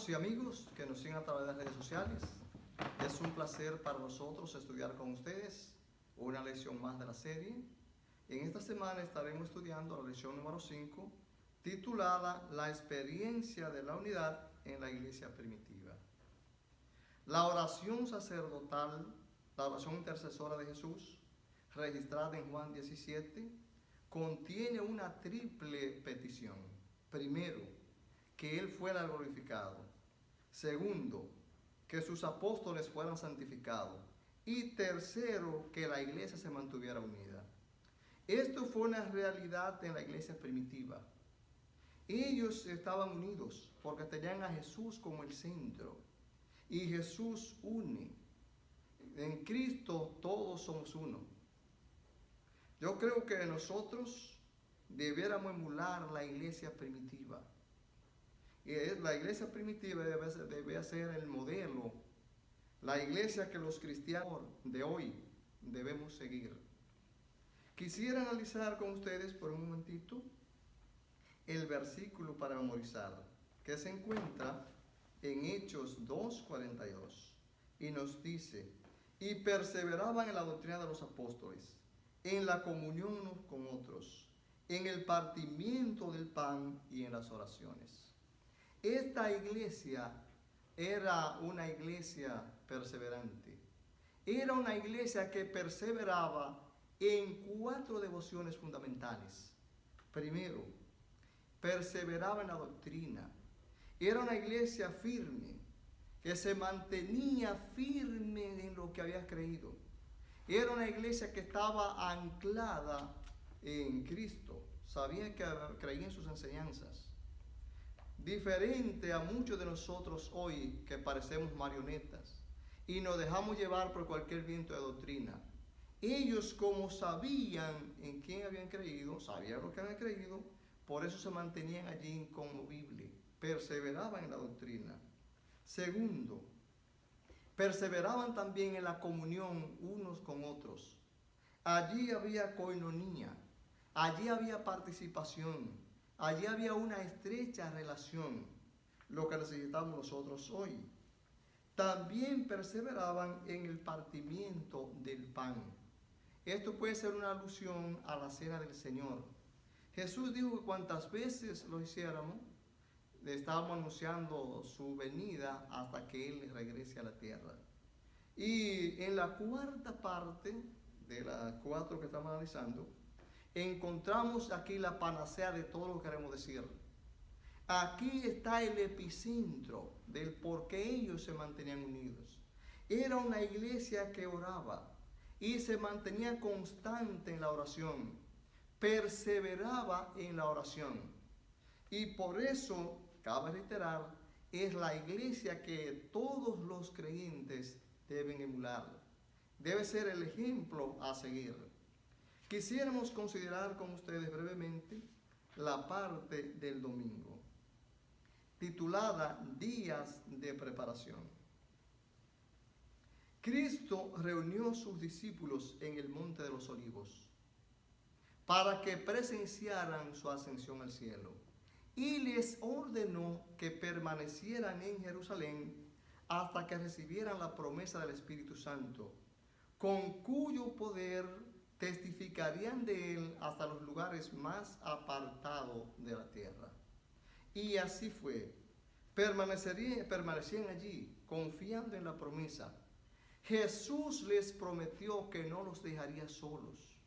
Hermanos y amigos que nos siguen a través de las redes sociales, es un placer para nosotros estudiar con ustedes una lección más de la serie. En esta semana estaremos estudiando la lección número 5, titulada La experiencia de la unidad en la iglesia primitiva. La oración sacerdotal, la oración intercesora de Jesús, registrada en Juan 17, contiene una triple petición. Primero, que Él fuera glorificado. Segundo, que sus apóstoles fueran santificados. Y tercero, que la iglesia se mantuviera unida. Esto fue una realidad en la iglesia primitiva. Ellos estaban unidos porque tenían a Jesús como el centro. Y Jesús une. En Cristo todos somos uno. Yo creo que nosotros debiéramos emular la iglesia primitiva. Y la iglesia primitiva debe ser el modelo, la iglesia que los cristianos de hoy debemos seguir. Quisiera analizar con ustedes por un momentito el versículo para memorizar, que se encuentra en Hechos 2:42, y nos dice: y perseveraban en la doctrina de los apóstoles, en la comunión unos con otros, en el partimiento del pan y en las oraciones. Esta iglesia era una iglesia perseverante. Era una iglesia que perseveraba en 4 devociones fundamentales. Primero, perseveraba en la doctrina. Era una iglesia firme, que se mantenía firme en lo que había creído. Era una iglesia que estaba anclada en Cristo. Sabía que creía en sus enseñanzas. Diferente a muchos de nosotros hoy que parecemos marionetas y nos dejamos llevar por cualquier viento de doctrina. Ellos, como sabían en quién habían creído, sabían lo que habían creído, por eso se mantenían allí inconmovibles, perseveraban en la doctrina. Segundo, perseveraban también en la comunión unos con otros. Allí había koinonía, allí había participación. Allí había una estrecha relación, lo que necesitamos nosotros hoy. También perseveraban en el partimiento del pan. Esto puede ser una alusión a la cena del Señor. Jesús dijo que cuantas veces lo hiciéramos, le estábamos anunciando su venida hasta que Él regrese a la tierra. Y en la cuarta parte de las 4 que estamos analizando, encontramos aquí la panacea de todo lo que queremos decir. Aquí está el epicentro del por qué ellos se mantenían unidos. Era una iglesia que oraba y se mantenía constante en la oración. Perseveraba en la oración. Y por eso, cabe reiterar, es la iglesia que todos los creyentes deben emular. Debe ser el ejemplo a seguir. Quisiéramos considerar con ustedes brevemente la parte del domingo, titulada Días de Preparación. Cristo reunió a sus discípulos en el Monte de los Olivos para que presenciaran su ascensión al cielo y les ordenó que permanecieran en Jerusalén hasta que recibieran la promesa del Espíritu Santo, con cuyo poder testificarían de Él hasta los lugares más apartados de la tierra. Y así fue. Permanecían allí, confiando en la promesa. Jesús les prometió que no los dejaría solos,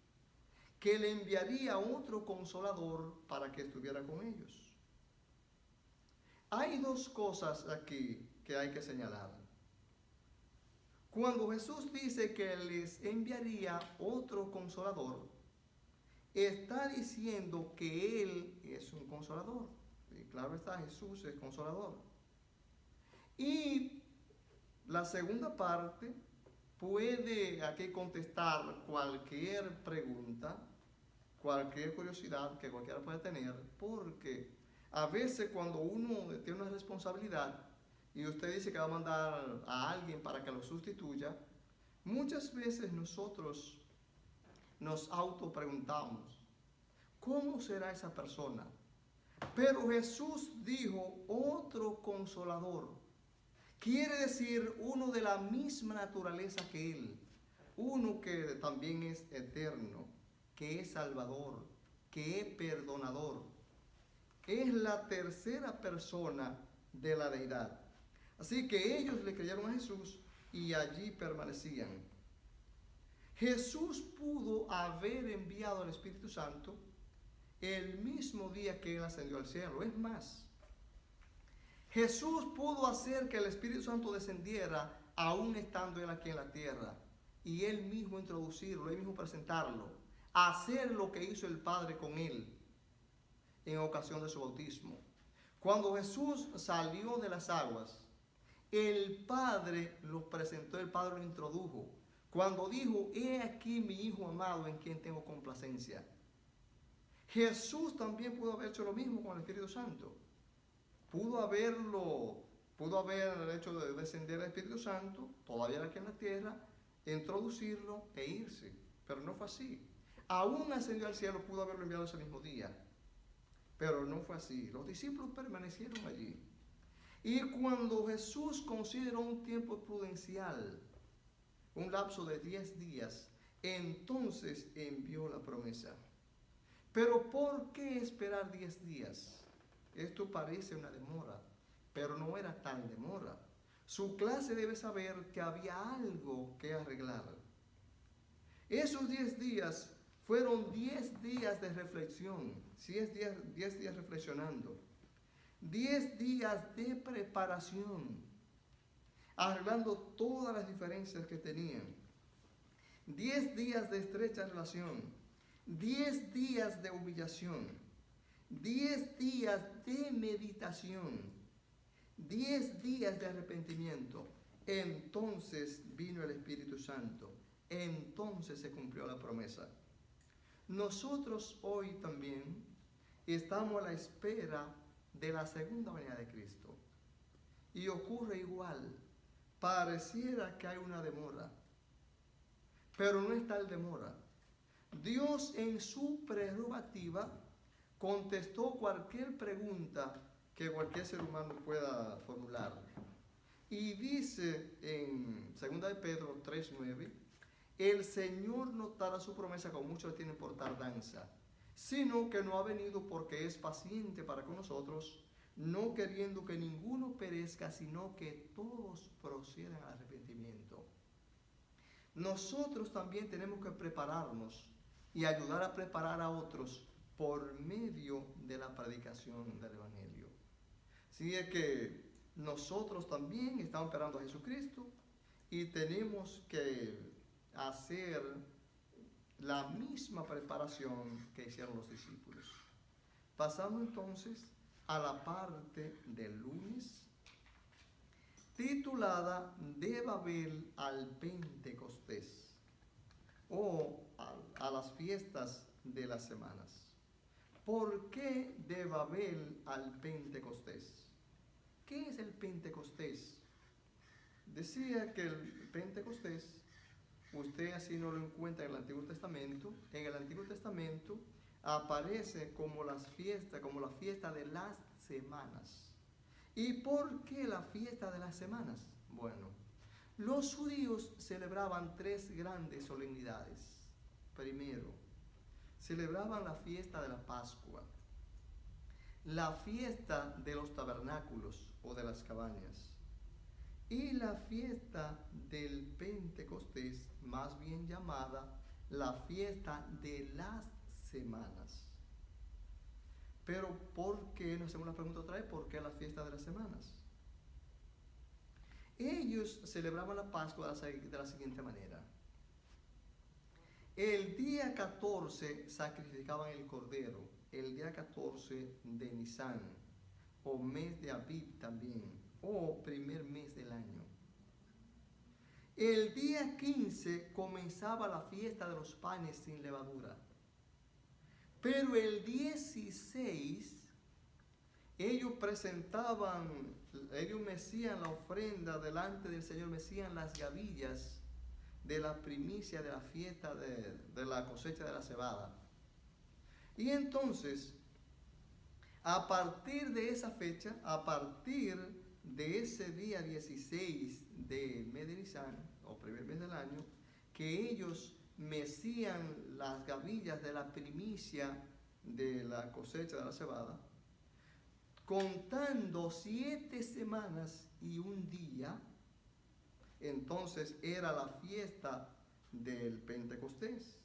que le enviaría otro consolador para que estuviera con ellos. Hay 2 cosas aquí que hay que señalar. Cuando Jesús dice que les enviaría otro consolador, está diciendo que Él es un consolador. Y claro está, Jesús es consolador. Y la segunda parte puede aquí contestar cualquier pregunta, cualquier curiosidad que cualquiera pueda tener, porque a veces cuando uno tiene una responsabilidad, y usted dice que va a mandar a alguien para que lo sustituya, muchas veces nosotros nos autopreguntamos, ¿cómo será esa persona? Pero Jesús dijo otro consolador. Quiere decir uno de la misma naturaleza que Él. Uno que también es eterno, que es salvador, que es perdonador. Es la tercera persona de la deidad. Así que ellos le creyeron a Jesús y allí permanecían. Jesús pudo haber enviado al Espíritu Santo el mismo día que Él ascendió al cielo. Es más, Jesús pudo hacer que el Espíritu Santo descendiera aún estando Él aquí en la tierra. Y Él mismo introducirlo, Él mismo presentarlo. Hacer lo que hizo el Padre con Él en ocasión de su bautismo. Cuando Jesús salió de las aguas, el Padre lo presentó, el Padre lo introdujo. Cuando dijo, he aquí mi Hijo amado en quien tengo complacencia. Jesús también pudo haber hecho lo mismo con el Espíritu Santo. Pudo haber hecho de descender el Espíritu Santo, todavía aquí en la tierra, introducirlo e irse. Pero no fue así. Aún ascendió al cielo, pudo haberlo enviado ese mismo día. Pero no fue así. Los discípulos permanecieron allí. Y cuando Jesús consideró un tiempo prudencial, un lapso de 10 días, entonces envió la promesa. Pero ¿por qué esperar 10 días? Esto parece una demora, pero no era tal demora. Su clase debe saber que había algo que arreglar. Esos 10 días fueron 10 días de reflexión, 10 días reflexionando, 10 días de preparación, arreglando todas las diferencias que tenían, 10 días de estrecha relación, 10 días de humillación, 10 días de meditación, 10 días de arrepentimiento. Entonces vino el Espíritu Santo, entonces se cumplió la promesa. Nosotros hoy también estamos a la espera de la segunda venida de Cristo. Y ocurre igual, pareciera que hay una demora, pero no es tal demora. Dios en su prerrogativa contestó cualquier pregunta que cualquier ser humano pueda formular. Y dice en 2 de Pedro 3:9, el Señor no dará su promesa como muchos tienen por tardanza, sino que no ha venido porque es paciente para con nosotros, no queriendo que ninguno perezca, sino que todos procedan al arrepentimiento. Nosotros también tenemos que prepararnos y ayudar a preparar a otros por medio de la predicación del Evangelio. Así es que nosotros también estamos esperando a Jesucristo y tenemos que hacer la misma preparación que hicieron los discípulos. Pasamos entonces a la parte del lunes, titulada De Babel al Pentecostés, o a las fiestas de las semanas. ¿Por qué de Babel al Pentecostés? ¿Qué es el Pentecostés? Decía que el Pentecostés, usted así no lo encuentra en el Antiguo Testamento. En el Antiguo Testamento aparece como la fiesta de las semanas. ¿Y por qué la fiesta de las semanas? Bueno, los judíos celebraban 3 grandes solemnidades. Primero, celebraban la fiesta de la Pascua, la fiesta de los tabernáculos o de las cabañas, y la fiesta del Pentecostés, más bien llamada la fiesta de las semanas. Pero ¿por qué? Nos hacemos la pregunta otra vez, ¿por qué la fiesta de las semanas? Ellos celebraban la Pascua de la siguiente manera. El día 14 sacrificaban el cordero, el día 14 de Nisan, o mes de Abib también, o primer mes del año. El día 15 comenzaba la fiesta de los panes sin levadura. Pero el 16 ellos mecían la ofrenda delante del Señor, mecían las gavillas de la primicia de la fiesta de la cosecha de la cebada. Y entonces, A partir de esa fecha, a partir de ese día 16 del mes de Nisan, o primer mes del año, que ellos mecían las gavillas de la primicia de la cosecha de la cebada, contando 7 semanas y un día, entonces era la fiesta del Pentecostés.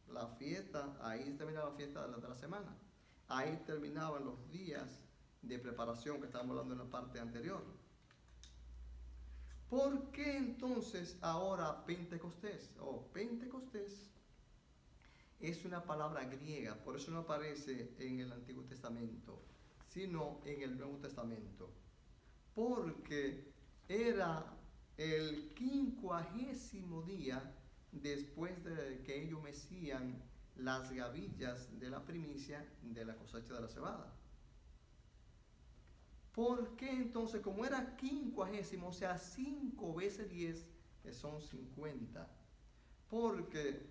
La fiesta, ahí terminaba la fiesta de la semana. Ahí terminaban los días de preparación que estábamos hablando en la parte anterior. ¿Por qué entonces ahora Pentecostés? Pentecostés es una palabra griega, por eso no aparece en el Antiguo Testamento, sino en el Nuevo Testamento. Porque era el 50º día después de que ellos mecían las gavillas de la primicia de la cosecha de la cebada. ¿Por qué entonces, como era 50º, o sea, 5 veces 10, son 50? Porque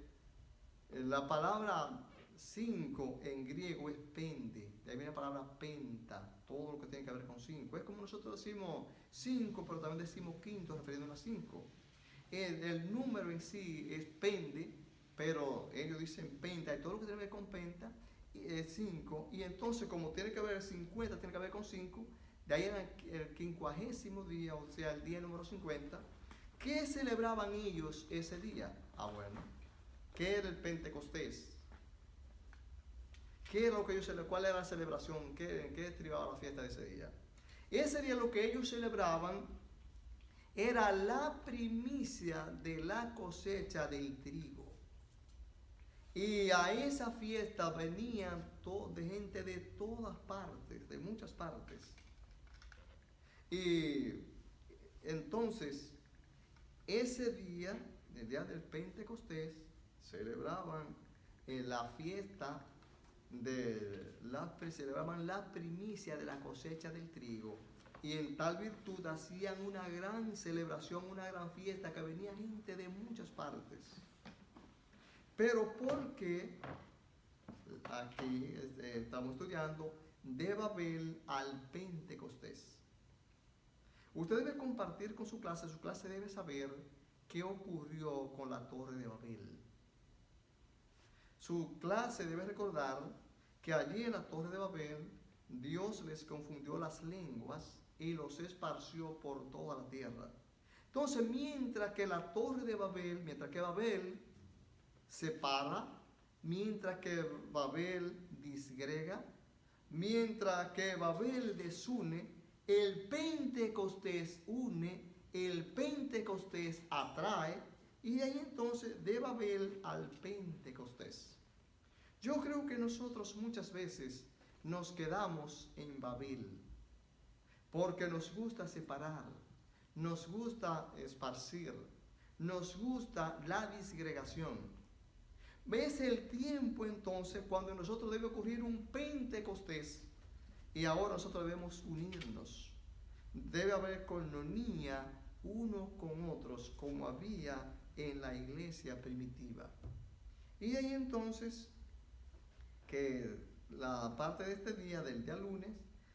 la palabra 5 en griego es pende, de ahí viene la palabra penta, todo lo que tiene que ver con 5. Es como nosotros decimos 5, pero también decimos quinto refiriéndonos a 5. El número en sí es pende, pero ellos dicen penta, y todo lo que tiene que ver con penta es 5, y entonces como tiene que ver 50, tiene que ver con 5, de ahí era el 50º día, o sea, el día número 50. ¿Qué celebraban ellos ese día? Bueno, ¿qué era el Pentecostés? ¿Qué era lo que ellos celebraban? ¿Cuál era la celebración? ¿En qué estribaba la fiesta de ese día? Ese día lo que ellos celebraban era la primicia de la cosecha del trigo. Y a esa fiesta venían de gente de todas partes, de muchas partes. Y entonces, ese día, el día del Pentecostés, celebraban la fiesta celebraban la primicia de la cosecha del trigo. Y en tal virtud hacían una gran celebración, una gran fiesta, que venía gente de muchas partes. Pero ¿por qué aquí estamos estudiando de Babel al Pentecostés? Usted debe compartir con su clase debe saber qué ocurrió con la Torre de Babel. Su clase debe recordar que allí en la Torre de Babel Dios les confundió las lenguas y los esparció por toda la tierra. Entonces, mientras que Babel separa, mientras que Babel disgrega, mientras que Babel desune, el Pentecostés une, el Pentecostés atrae, y de ahí entonces de Babel al Pentecostés. Yo creo que nosotros muchas veces nos quedamos en Babel, porque nos gusta separar, nos gusta esparcir, nos gusta la disgregación. ¿Ves el tiempo entonces cuando nosotros debe ocurrir un Pentecostés? Y ahora nosotros debemos unirnos. Debe haber coinonía uno con otros, como había en la iglesia primitiva. Y de ahí entonces que la parte de este día, del día lunes,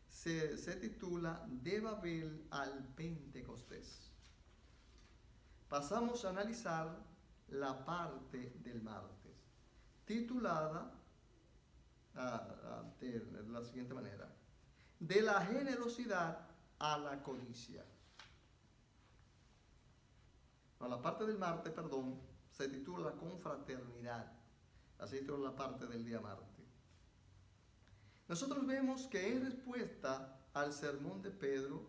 se titula De Babel al Pentecostés. Pasamos a analizar la parte del martes, titulada de la siguiente manera: de la generosidad a la codicia. La parte del martes, se titula Confraternidad. Así titula la parte del día martes. Nosotros vemos que en respuesta al sermón de Pedro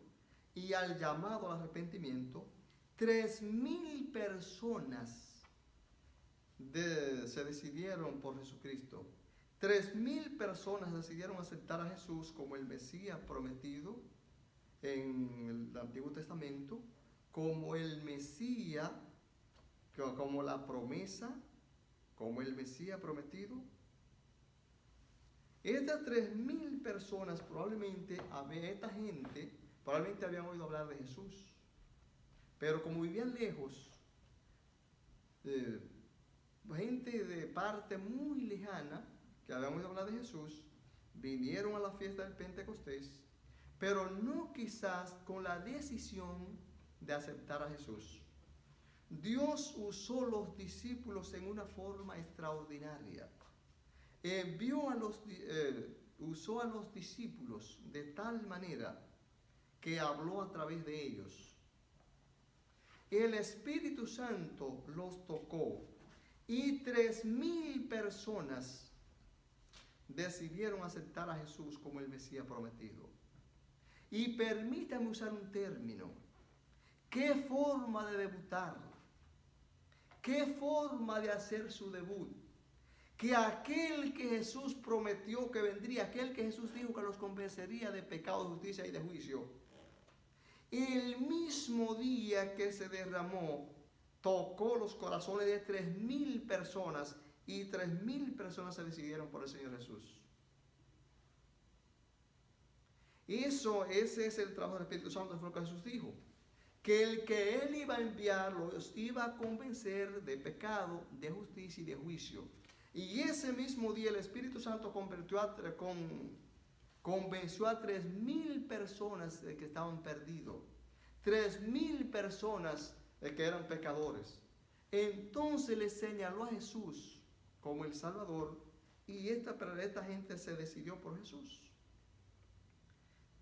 y al llamado al arrepentimiento, 3,000 personas se decidieron por Jesucristo. 3,000 personas decidieron aceptar a Jesús como el Mesías prometido en el Antiguo Testamento, como el Mesías, como la promesa, como el Mesías prometido. Estas 3,000 personas probablemente habían oído hablar de Jesús, pero como vivían lejos, gente de parte muy lejana que habían oído hablar de Jesús, vinieron a la fiesta del Pentecostés, pero no quizás con la decisión de aceptar a Jesús. Dios usó los discípulos en una forma extraordinaria. Usó a los discípulos de tal manera que habló a través de ellos. El Espíritu Santo los tocó y 3,000 personas decidieron aceptar a Jesús como el Mesías prometido. Y permítame usar un término. ¿Qué forma de debutar? ¿Qué forma de hacer su debut? Que aquel que Jesús prometió que vendría, aquel que Jesús dijo que los convencería de pecado, de justicia y de juicio, el mismo día que se derramó, tocó los corazones de 3,000 personas y 3,000 personas se decidieron por el Señor Jesús. Ese es el trabajo del Espíritu Santo, fue lo que Jesús dijo. Que el que Él iba a enviar los iba a convencer de pecado, de justicia y de juicio. Y ese mismo día el Espíritu Santo convenció a 3,000 personas de que estaban perdidos. 3,000 personas de que eran pecadores. Entonces les señaló a Jesús como el Salvador y esta gente se decidió por Jesús.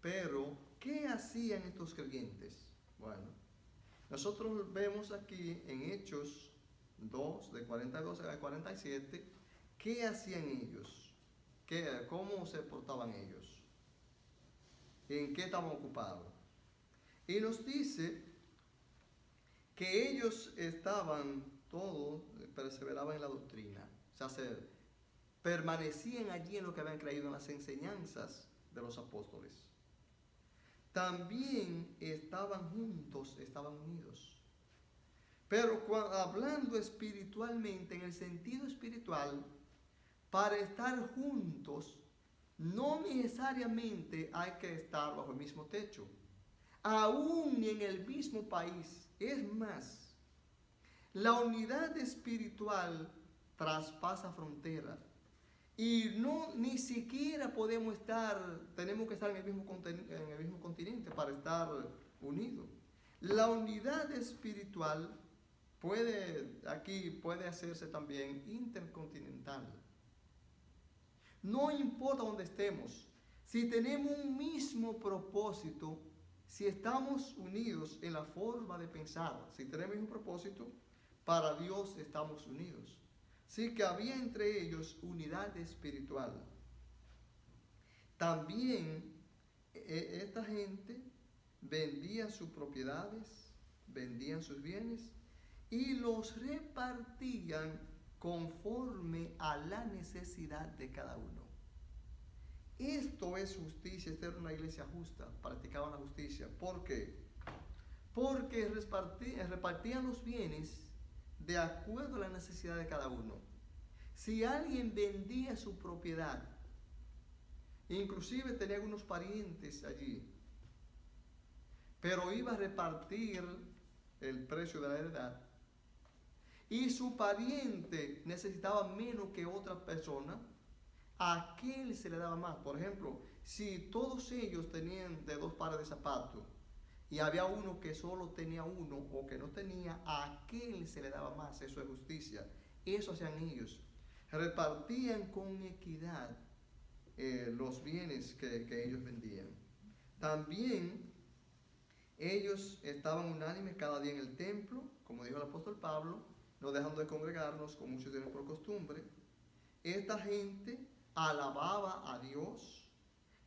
Pero, ¿qué hacían estos creyentes? Bueno, nosotros vemos aquí en Hechos 2, de 42 a 47, ¿qué hacían ellos? ¿Cómo se portaban ellos? ¿En qué estaban ocupados? Y nos dice que ellos perseveraban en la doctrina. O sea, permanecían allí en lo que habían creído, en las enseñanzas de los apóstoles. También estaban juntos, estaban unidos. Pero hablando espiritualmente, en el sentido espiritual, para estar juntos, no necesariamente hay que estar bajo el mismo techo, aún en el mismo país. Es más, la unidad espiritual traspasa fronteras. Y ni siquiera tenemos que estar en el mismo continente para estar unidos. La unidad espiritual puede hacerse también intercontinental. No importa dónde estemos, si tenemos un mismo propósito, si estamos unidos en la forma de pensar, si tenemos un propósito, para Dios estamos unidos. Sí que había entre ellos unidad espiritual. También esta gente vendía sus propiedades, vendían sus bienes y los repartían conforme a la necesidad de cada uno. Esto es justicia, esta era una iglesia justa, practicaban la justicia. ¿Por qué? Porque repartían los bienes de acuerdo a la necesidad de cada uno. Si alguien vendía su propiedad, inclusive tenía algunos parientes allí, pero iba a repartir el precio de la heredad, y su pariente necesitaba menos que otra persona, a aquel se le daba más. Por ejemplo, si todos ellos tenían de 2 pares de zapatos, y había uno que solo tenía uno o que no tenía, a aquel se le daba más. Eso es justicia. Eso hacían ellos. Repartían con equidad los bienes que ellos vendían. También ellos estaban unánimes cada día en el templo, como dijo el apóstol Pablo, no dejando de congregarnos como muchos tienen por costumbre. Esta gente alababa a Dios,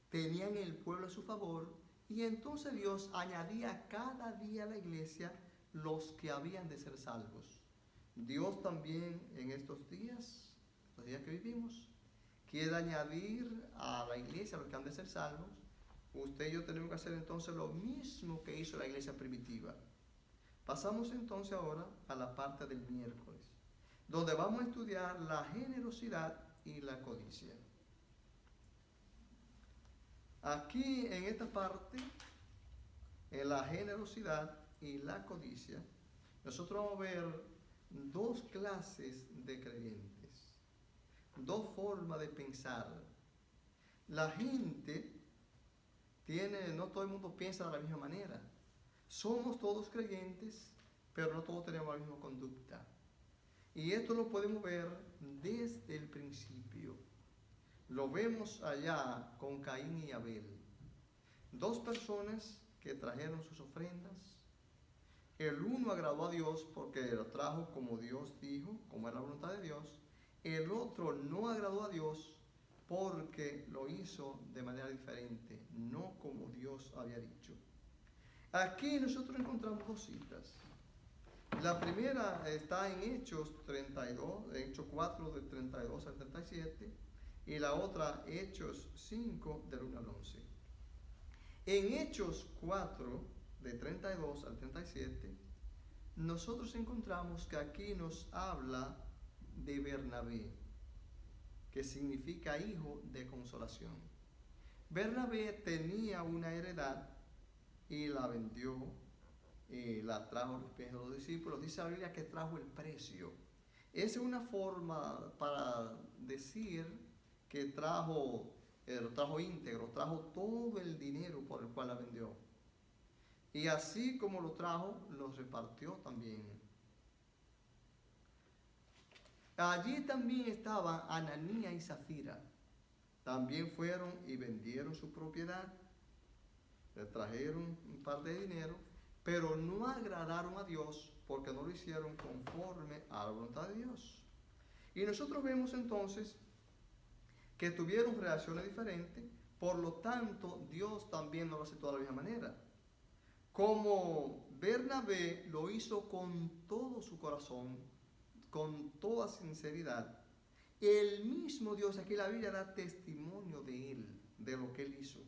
tenían el pueblo a su favor, y entonces Dios añadía cada día a la iglesia los que habían de ser salvos. Dios también en estos días que vivimos, quiere añadir a la iglesia los que han de ser salvos. Usted y yo tenemos que hacer entonces lo mismo que hizo la iglesia primitiva. Pasamos entonces ahora a la parte del miércoles, donde vamos a estudiar la generosidad y la codicia. Aquí en esta parte, en la generosidad y la codicia, nosotros vamos a ver 2 clases de creyentes, 2 formas de pensar. la gente no todo el mundo piensa de la misma manera. Somos todos creyentes, pero no todos tenemos la misma conducta. Y esto lo podemos ver desde el principio. Lo vemos allá con Caín y Abel. Dos personas que trajeron sus ofrendas. El uno agradó a Dios porque lo trajo como Dios dijo, como era la voluntad de Dios. El otro no agradó a Dios porque lo hizo de manera diferente, no como Dios había dicho. Aquí nosotros encontramos dos citas. La primera está en Hechos 32, Hechos 4 de 32 al 37, y la otra Hechos 5 del 1 al 11. En Hechos 4 de 32 al 37, nosotros encontramos que aquí nos habla de Bernabé, que significa hijo de consolación. Bernabé tenía una heredad y la vendió, la trajo a los pies de los discípulos. Dice la Biblia que trajo el precio. Esa es una forma para decir que lo trajo íntegro, trajo todo el dinero por el cual la vendió. Y así como lo trajo, lo repartió también. Allí también estaban Ananías y Zafira. También fueron y vendieron su propiedad, le trajeron un par de dinero, pero no agradaron a Dios porque no lo hicieron conforme a la voluntad de Dios. Y nosotros vemos entonces que tuvieron reacciones diferentes, por lo tanto Dios también no lo aceptó de la misma manera. Como Bernabé lo hizo con todo su corazón, con toda sinceridad, el mismo Dios, aquí la Biblia da testimonio de él, de lo que él hizo.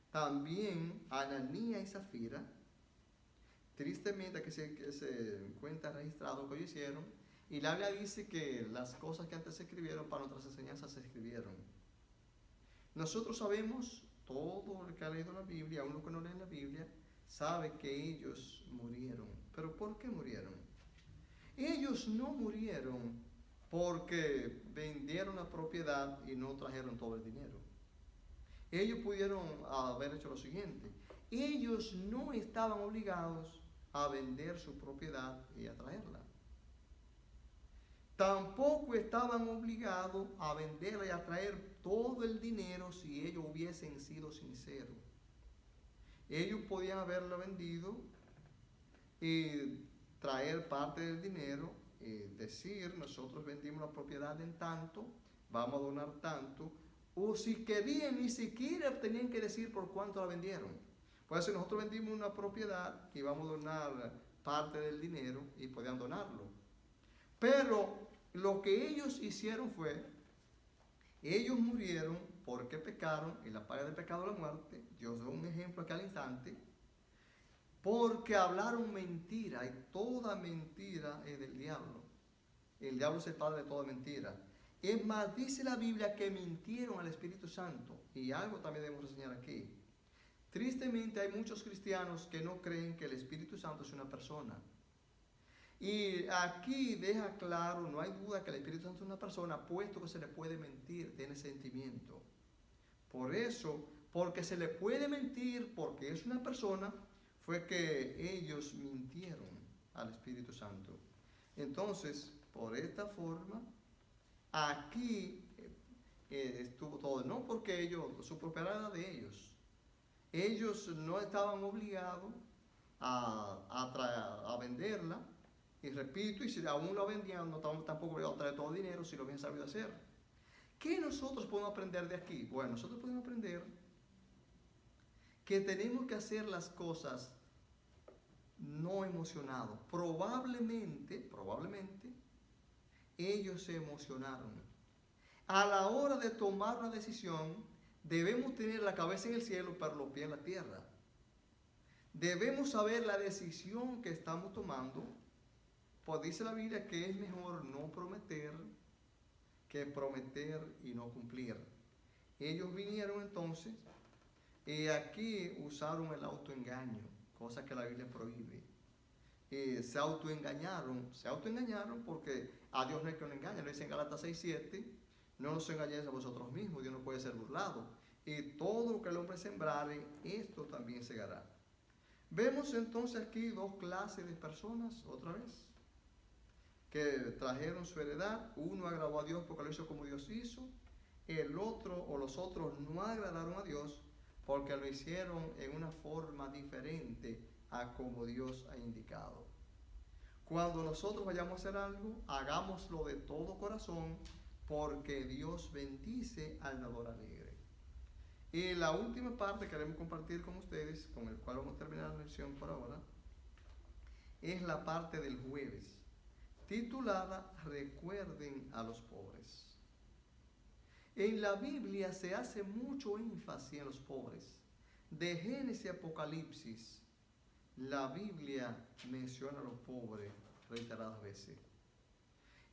También Ananías y Zafira, tristemente que se encuentra registrado que ellos hicieron, y la Biblia dice que las cosas que antes se escribieron para nuestras enseñanzas se escribieron. Nosotros sabemos, todo el que ha leído la Biblia, aún lo que no lee la Biblia, sabe que ellos murieron. ¿Pero por qué murieron? Ellos no murieron porque vendieron la propiedad y no trajeron todo el dinero. Ellos pudieron haber hecho lo siguiente. Ellos no estaban obligados a vender su propiedad y a traerla. Tampoco estaban obligados a venderla y a traer todo el dinero si ellos hubiesen sido sinceros. Ellos podían haberla vendido y traer parte del dinero, decir, nosotros vendimos la propiedad en tanto, vamos a donar tanto, o si querían, ni siquiera tenían que decir por cuánto la vendieron. Pues si nosotros vendimos una propiedad y vamos a donar parte del dinero y podían donarlo. Pero lo que ellos hicieron fue, ellos murieron porque pecaron y la paga del pecado es la muerte. Dios da un ejemplo aquí al instante. Porque hablaron mentira y toda mentira es del diablo. El diablo es el padre de toda mentira. Es más, dice la Biblia que mintieron al Espíritu Santo. Y algo también debemos enseñar aquí. Tristemente hay muchos cristianos que no creen que el Espíritu Santo es una persona. Y aquí deja claro, no hay duda que el Espíritu Santo es una persona, puesto que se le puede mentir, tiene sentimiento. Por eso, porque se le puede mentir, porque es una persona, fue que ellos mintieron al Espíritu Santo. Entonces, por esta forma, aquí estuvo todo, no porque su propiedad era de ellos. Ellos no estaban obligados a venderla, y repito, y si aún lo vendían, no estaban tampoco obligados a traer todo el dinero si lo habían sabido hacer. ¿Qué nosotros podemos aprender de aquí? Bueno, nosotros podemos aprender que tenemos que hacer las cosas no emocionados. Probablemente, ellos se emocionaron. A la hora de tomar una decisión, debemos tener la cabeza en el cielo, pero los pies en la tierra. Debemos saber la decisión que estamos tomando, pues dice la Biblia que es mejor no prometer que prometer y no cumplir. Ellos vinieron entonces y aquí usaron el autoengaño, cosa que la Biblia prohíbe. Se autoengañaron porque a Dios no hay que lo engañe. Lo dice en Gálatas 6:7, No os engañéis a vosotros mismos, Dios no puede ser burlado. Y todo lo que el hombre sembrare, esto también segará. Vemos entonces aquí dos clases de personas, otra vez, que trajeron su heredad. Uno agradó a Dios porque lo hizo como Dios hizo. El otro o los otros no agradaron a Dios porque lo hicieron en una forma diferente a como Dios ha indicado. Cuando nosotros vayamos a hacer algo, hagámoslo de todo corazón, porque Dios bendice al dador alegre. Y la última parte que queremos compartir con ustedes, con el cual vamos a terminar la lección por ahora, es la parte del jueves, titulada Recuerden a los pobres. En la Biblia se hace mucho énfasis en los pobres. De Génesis a Apocalipsis, la Biblia menciona a los pobres reiteradas veces.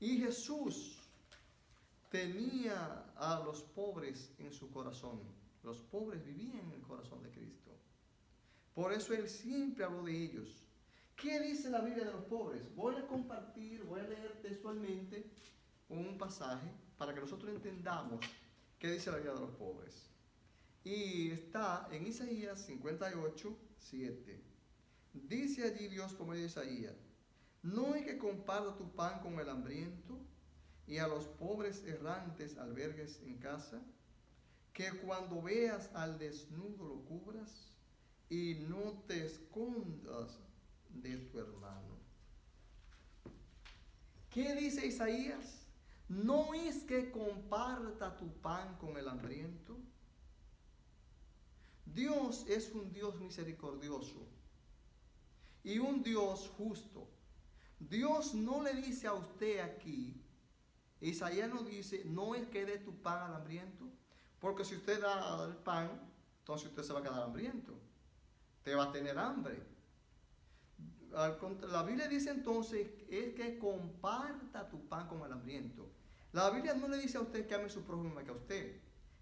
Y Jesús tenía a los pobres en su corazón. Los pobres vivían en el corazón de Cristo. Por eso Él siempre habló de ellos. ¿Qué dice la Biblia de los pobres? Voy a leer textualmente un pasaje para que nosotros entendamos qué dice la Biblia de los pobres. Y está en Isaías 58, 7. Dice allí Dios por medio de Isaías: ¿no es que comparta tu pan con el hambriento y a los pobres errantes albergues en casa? Que cuando veas al desnudo lo cubras y no te escondas de tu hermano. ¿Qué dice Isaías? ¿No es que comparta tu pan con el hambriento? Dios es un Dios misericordioso y un Dios justo. Dios no le dice a usted aquí, Isaías no dice, no es que dé tu pan al hambriento, porque si usted da el pan, entonces usted se va a quedar hambriento, te va a tener hambre. La Biblia dice entonces es que comparta tu pan con el hambriento. La Biblia no le dice a usted que ame a su prójimo más que a usted,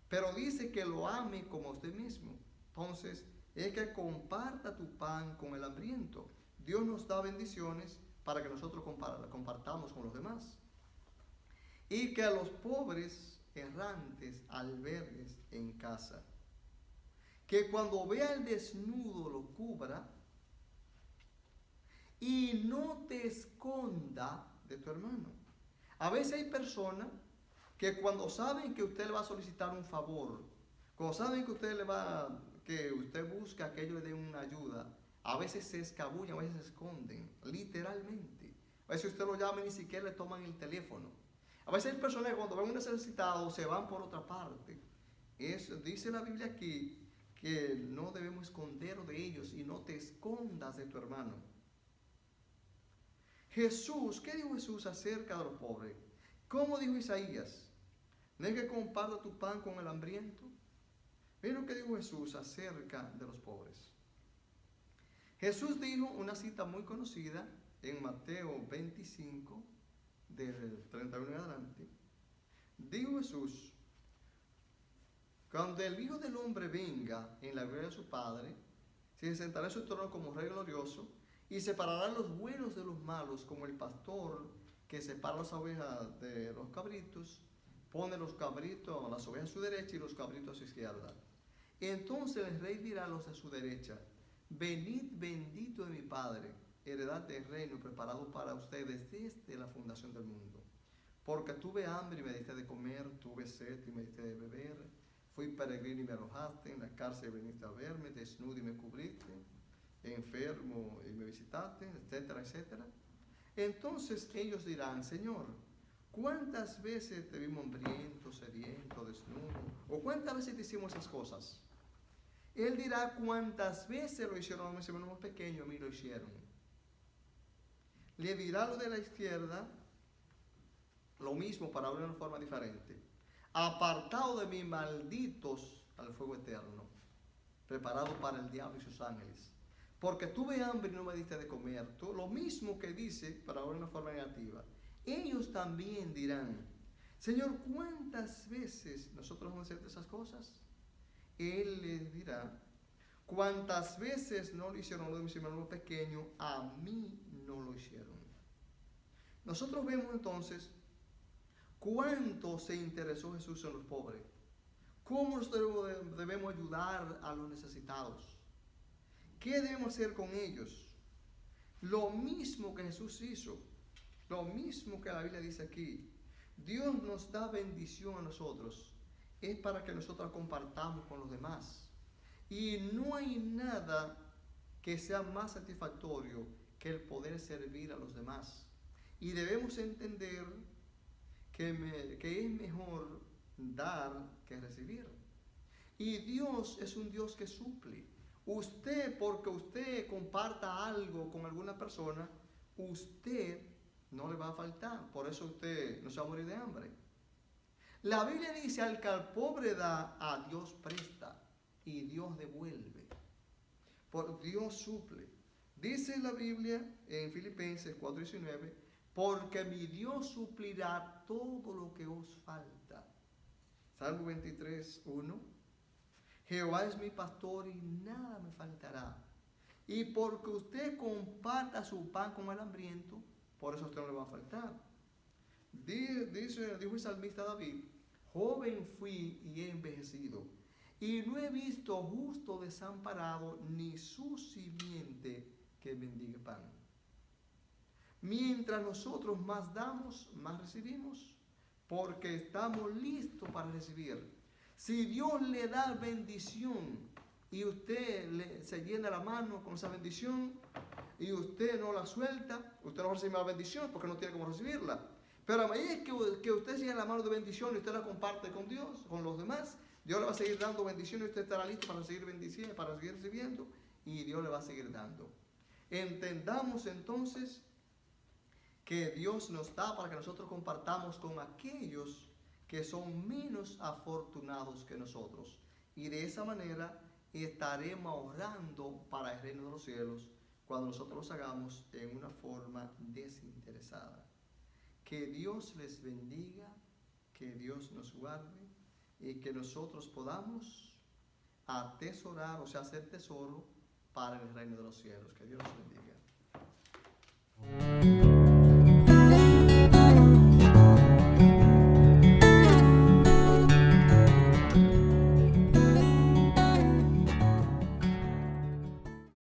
pero dice que lo ame como a usted mismo. Entonces es que comparta tu pan con el hambriento. Dios nos da bendiciones para que nosotros compartamos con los demás. Y que a los pobres errantes albergues en casa. Que cuando vea el desnudo lo cubra y no te esconda de tu hermano. A veces hay personas que cuando saben que usted le va a solicitar un favor, cuando saben que usted busca que ellos le den una ayuda, a veces se escabullen, a veces se esconden, literalmente. A veces usted lo llama y ni siquiera le toman el teléfono. A veces hay personas que cuando ven un necesitado se van por otra parte. Dice la Biblia aquí que no debemos escondernos de ellos y no te escondas de tu hermano. Jesús, ¿qué dijo Jesús acerca de los pobres? ¿Cómo dijo Isaías? ¿No es que comparta tu pan con el hambriento? Miren lo que dijo Jesús acerca de los pobres. Jesús dijo una cita muy conocida en Mateo 25, del 31 en adelante. Dijo Jesús: cuando el Hijo del Hombre venga en la gloria de su Padre, se sentará en su trono como Rey glorioso y separará los buenos de los malos, como el pastor que separa las ovejas de los cabritos, pone las ovejas a su derecha y los cabritos a su izquierda. Entonces el Rey dirá a los de su derecha: venid bendito de mi Padre, heredad del reino preparado para ustedes desde la fundación del mundo. Porque tuve hambre y me diste de comer, tuve sed y me diste de beber, fui peregrino y me alojaste, en la cárcel viniste a verme, desnudo y me cubriste, enfermo y me visitaste, etcétera, etcétera. Entonces ellos dirán: Señor, ¿cuántas veces te vimos hambriento, sediento, desnudo? ¿O cuántas veces te hicimos esas cosas? Él dirá: cuántas veces lo hicieron a mis hermanos pequeños, a mí lo hicieron. Le dirá lo de la izquierda lo mismo, para hablar de una forma diferente: apartado de mí, malditos, al fuego eterno, preparado para el diablo y sus ángeles. Porque tuve hambre y no me diste de comer. Lo mismo que dice, para hablar de una forma negativa. Ellos también dirán: Señor, ¿cuántas veces nosotros vamos a hacer esas cosas? Él les dirá: cuántas veces no lo hicieron los de mis hermanos pequeños, a mí no lo hicieron. Nosotros vemos entonces ¿Cuánto se interesó Jesús en los pobres? ¿Cómo nosotros debemos ayudar a los necesitados? ¿Qué debemos hacer con ellos? Lo mismo que Jesús hizo, lo mismo que la Biblia dice aquí. Dios nos da bendición a nosotros, es para que nosotros compartamos con los demás. Y no hay nada que sea más satisfactorio que el poder servir a los demás. Y debemos entender que es mejor dar que recibir. Y Dios es un Dios que suple. Usted, porque usted comparta algo con alguna persona, usted no le va a faltar. Por eso usted no se va a morir de hambre. La Biblia dice: al que al pobre da, a Dios presta y Dios devuelve. Por Dios suple. Dice la Biblia en Filipenses 4:19: porque mi Dios suplirá todo lo que os falta. Salmo 23:1: Jehová es mi pastor y nada me faltará. Y porque usted comparta su pan con el hambriento, por eso a usted no le va a faltar. Dijo el salmista David: joven fui y he envejecido, y no he visto justo desamparado, ni su simiente que mendigue pan. Mientras nosotros más damos, más recibimos, porque estamos listos para recibir. Si Dios le da bendición y usted se llena la mano con esa bendición y usted no la suelta, usted no va a recibir la bendición porque no tiene cómo recibirla. Pero a medida que usted se llena la mano de bendición y usted la comparte con Dios, con los demás, Dios le va a seguir dando bendición y usted estará listo para seguir bendiciendo, para seguir recibiendo, y Dios le va a seguir dando. Entendamos entonces que Dios nos da para que nosotros compartamos con aquellos que son menos afortunados que nosotros. Y de esa manera estaremos ahorrando para el reino de los cielos cuando nosotros los hagamos en una forma desinteresada. Que Dios les bendiga, que Dios nos guarde y que nosotros podamos atesorar, o sea, hacer tesoro para el reino de los cielos. Que Dios los bendiga.